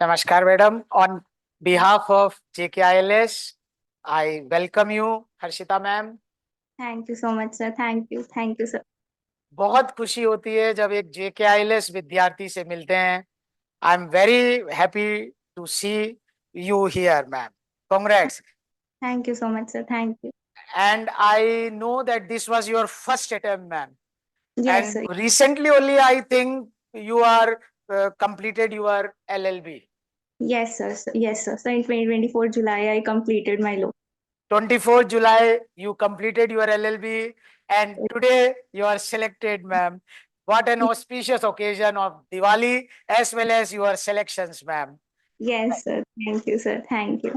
Namaskar, madam. On behalf of JKILS, I welcome you, Harshita ma'am. Thank you so much sir. Thank you sir. बहुत खुशी होती है जब एक JKILS विद्यार्थी से मिलते हैं. I am very happy to see you here, ma'am. Congrats. Thank you so much sir. Thank you. And I know that this was your first attempt, ma'am. Yes And sir. recently only, I think you are completed your LLB. Yes sir sir in 2024 July I completed my law. 24th July, you completed your LLB, and today you are selected, ma'am. What an auspicious occasion of Diwali as well as your selections, ma'am. Yes sir. Thank you sir. Thank you.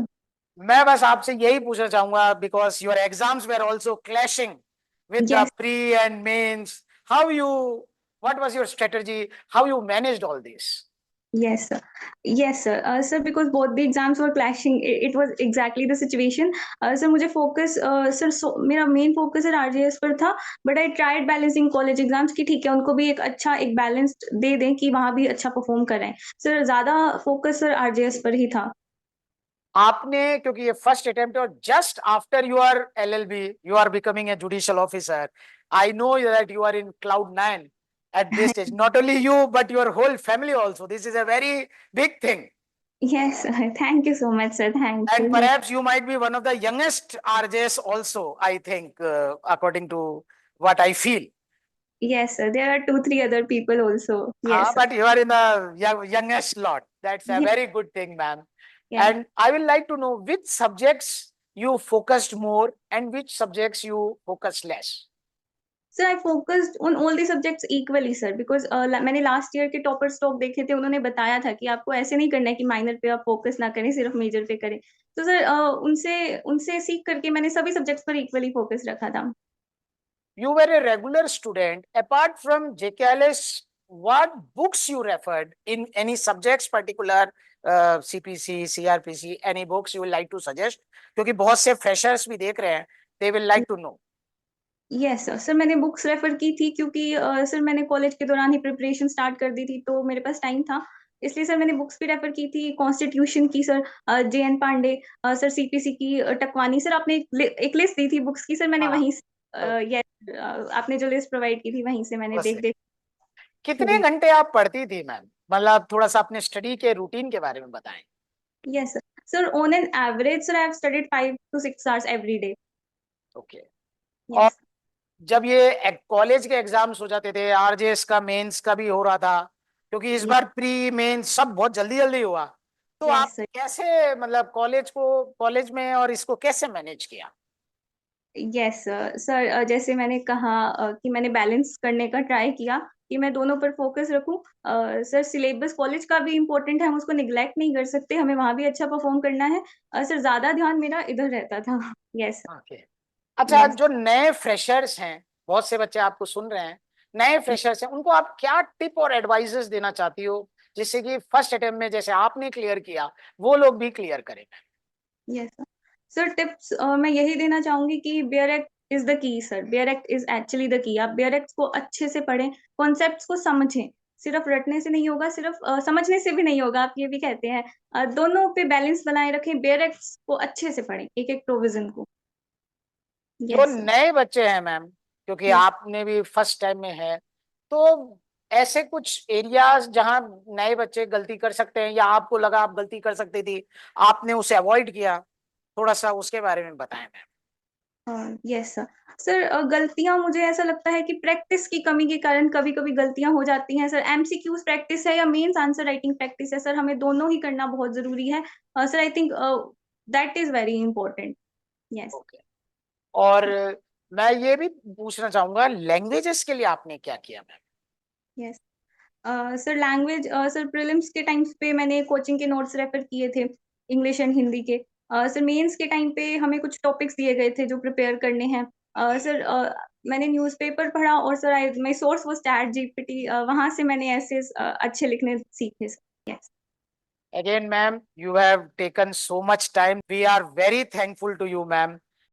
मैं बस आपसे यही पूछना चाहूंगा because your exams were also clashing with the yes pre and mains. How you, what was your strategy? How you managed all this? Yes sir. Yes sir sir because both the exams were clashing it was exactly the situation. Sir मुझे focus मेरा main focus sir RJS पर था। But I tried balancing college exams की ठीक है उनको भी एक बैलेंस दे दें कि वहां भी अच्छा परफॉर्म करें। सर ज्यादा फोकस सर आरजेएस पर ही था। आपने क्योंकि ये फर्स्ट अटेम्प्ट और just after your LLB you are becoming a judicial officer. I know that you are in cloud 9 at this stage. Not only you but your whole family also. This is a very big thing. Yes, sir. Thank you so much, sir. Thank And you. perhaps you might be one of the youngest RJs also, I think, according to what I feel. Yes, sir. There are two, three other people also. Yes, sir. But you are in the youngest lot. That's a Yes, very good thing, ma'am. yeah. And I will like to know which subjects you focused more and which subjects you focused less. Sir, I focused on all the subjects equally, sir, because मैंने last year के topper stock देखे थे, उन्होंने बताया था कि आपको ऐसे नहीं करना है कि माइनर पे आप फोकस ना करें, सिर्फ मेजर पे करें। तो सर उनसे उनसे सीख करके मैंने सभी सब्जेक्ट्स पर इक्वली फोकस रखा था। You were a regular student. Apart from JKLS, what books you referred in any subjects particular, CPC, CRPC, any books you would like to suggest? क्योंकि बहुत से freshers भी देख रहे हैं, they will like to know. Yes sir. Sir मैंने books refer की थी क्योंकि सर मैंने कॉलेज के दौरान ही प्रिपरेशन स्टार्ट कर दी थी, तो मेरे पास टाइम था। इसलिए सर मैंने बुक्स भी रेफर की थी। कॉन्स्टिट्यूशन की sir JN Pandey, sir CPC की टकवानी। सर आपने एक लिस्ट दी थी बुक्स की, सर मैंने हाँ. वहीं तो यस आपने जो लिस्ट प्रोवाइड की थी वहीं से मैंने बस देख देख कितने खरीद। घंटे आप पढ़ती थी मैम? मतलब थोड़ा सा अपने स्टडी के रूटीन के बारे में बताएं. Yes sir. Sir on an average sir I have studied 5 to 6 hours every day. Okay. और यस। जब ये कॉलेज के एग्जाम्स हो जाते थे, आरजेएस का मेंस का भी हो रहा था, क्योंकि इस बार प्री मेंस सब बहुत जल्दी जल्दी हुआ, तो आप यस सर। कैसे मतलब कॉलेज में और इसको कैसे मैनेज किया? यस सर जैसे मैंने कहा कि मैंने बैलेंस करने का ट्राई किया कि मैं दोनों पर फोकस रखूं। सर सिलेबस कॉलेज का भी इम्पोर्टेंट है, हम उसको निग्लेक्ट नहीं कर सकते, हमें वहां भी अच्छा परफॉर्म करना है। सर ज्यादा ध्यान मेरा इधर रहता था। यस। ओके. अच्छा, यस जो नए फ्रेशर्स हैं, बहुत से बच्चे आपको सुन रहे हैं, नए फ्रेशर्स हैं, उनको आप क्या टिप और एडवाइजेस देना चाहती हो जिससे कि फर्स्ट अटेम्प्ट में जैसे आपने क्लियर किया वो लोग भी क्लियर करें? Yes sir. सर टिप्स मैं यही देना चाहूंगी कि bare act is the key. Sir bare act is actually the key. आप बेयर एक्ट को अच्छे से पढ़ें, कॉन्सेप्ट्स को समझें। सिर्फ रटने से नहीं होगा, सिर्फ समझने से भी नहीं होगा, आप ये भी कहते हैं। दोनों पे बैलेंस बनाए रखें, बेयर एक्ट को अच्छे से पढ़ें, एक एक प्रोविजन को। जो यस नए बच्चे हैं मैम, क्योंकि यस। आपने भी फर्स्ट टाइम में है, तो ऐसे कुछ एरियाज जहां नए बच्चे गलती कर सकते हैं या आपको लगा आप गलती कर सकती थी, आपने उसे अवॉइड किया, थोड़ा सा उसके बारे में बताएं मैम. Yes sir. सर गलतियां मुझे ऐसा लगता है कि प्रैक्टिस की कमी के कारण कभी कभी गलतियां हो जाती हैं। सर MCQs प्रैक्टिस है या मेंस आंसर राइटिंग प्रैक्टिस है, सर हमें दोनों ही करना बहुत जरूरी है। Sir I think that is very important. Yes. Okay. और मैं ये भी पूछना चाहूंगा, लैंग्वेजेस के लिए आपने क्या किया ma'am? Yes sir language sir prelims के टाइम्स पे मैंने कोचिंग के नोट्स रेफर किए थे, इंग्लिश एंड हिंदी के। सर मेंस के टाइम पे हमें कुछ टॉपिक्स दिए गए थे जो प्रिपेयर करने हैं। सर मैंने न्यूज़पेपर पढ़ा और sir I my source was chat GPT. वहां से मैंने ऐसे अच्छे लिखने सीखे sir. Yes. Again, ma'am, you have taken so much time. We are very thankful to you, ma'am.